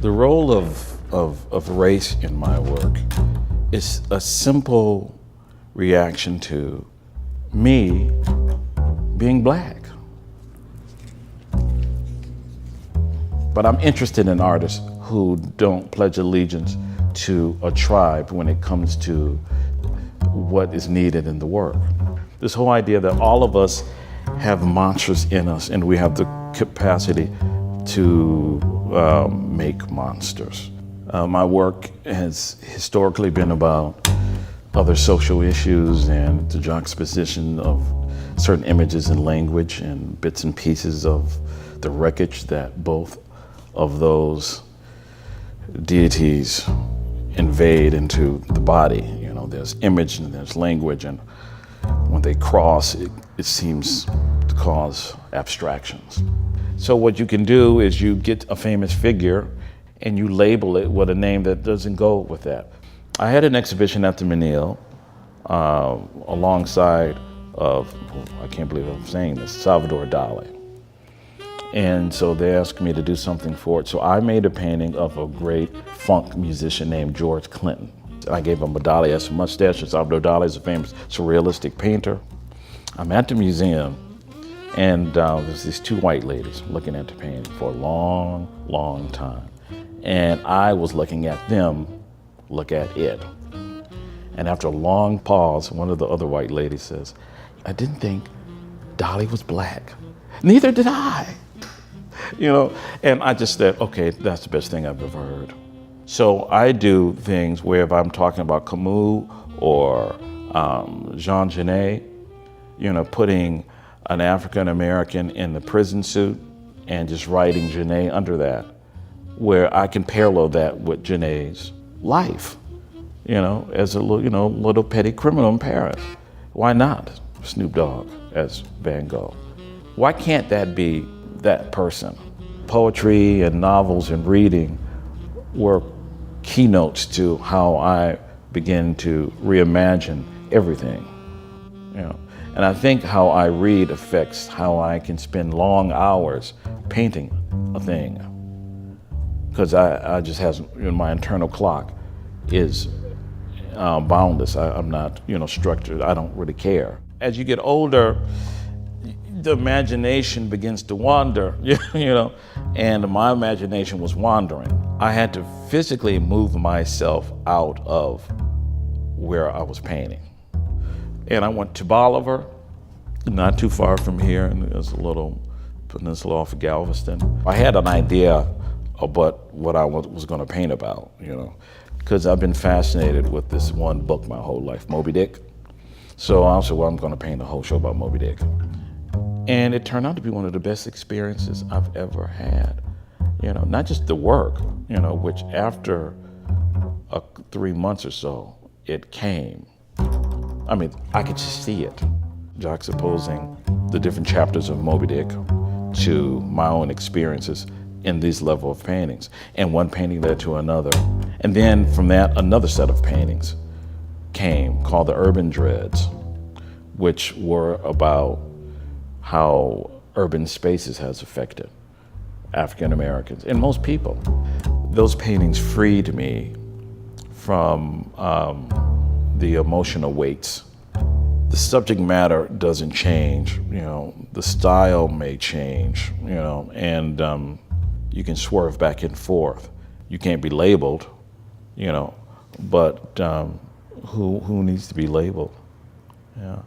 The role of race in my work is a simple reaction to me being black. But I'm interested in artists who don't pledge allegiance to a tribe when it comes to what is needed in the work. This whole idea that all of us have monsters in us and we have the capacity to make monsters. My work has historically been about other social issues and the juxtaposition of certain images and language and bits and pieces of the wreckage that both of those deities invade into the body. You know, there's image and there's language, and when they cross, it seems to cause abstractions. So what you can do is you get a famous figure and you label it with a name that doesn't go with that. I had an exhibition at the Menil alongside of, I can't believe I'm saying this, Salvador Dali. And so they asked me to do something for it. So I made a painting of a great funk musician named George Clinton. I gave him a Dali as a mustache. Salvador Dali is a famous surrealistic painter. I'm at the museum, and there's these two white ladies looking at the painting for a long, long time. And I was looking at them look at it. And after a long pause, one of the other white ladies says, "I didn't think Dali was black." Neither did I. You know, and I just said, okay, that's the best thing I've ever heard. So I do things where if I'm talking about Camus or Jean Genet, you know, putting an African American in the prison suit and just writing Genet under that, where I can parallel that with Genet's life, you know, as a little petty criminal in Paris. Why not Snoop Dogg as Van Gogh? Why can't that be that person? Poetry and novels and reading were keynotes to how I begin to reimagine everything. You know, and I think how I read affects how I can spend long hours painting a thing, because I just has, you know, my internal clock is boundless. I'm not, you know, structured. I don't really care. As you get older, the imagination begins to wander, you know, and my imagination was wandering. I had to physically move myself out of where I was painting. And I went to Bolivar, not too far from here, and there's a little peninsula off of Galveston. I had an idea about what I was going to paint about, you know, because I've been fascinated with this one book my whole life, Moby Dick. So I said, well, I'm going to paint a whole show about Moby Dick. And it turned out to be one of the best experiences I've ever had. You know, not just the work, you know, which after 3 months or so, it came. I mean, I could just see it, juxtaposing the different chapters of Moby Dick to my own experiences in these level of paintings. And one painting led to another. And then from that, another set of paintings came called the Urban Dreads, which were about how urban spaces has affected African Americans and most people. Those paintings freed me from the emotional weights. The subject matter doesn't change, you know, the style may change, you know, and you can swerve back and forth. You can't be labeled, you know, but who needs to be labeled? Yeah.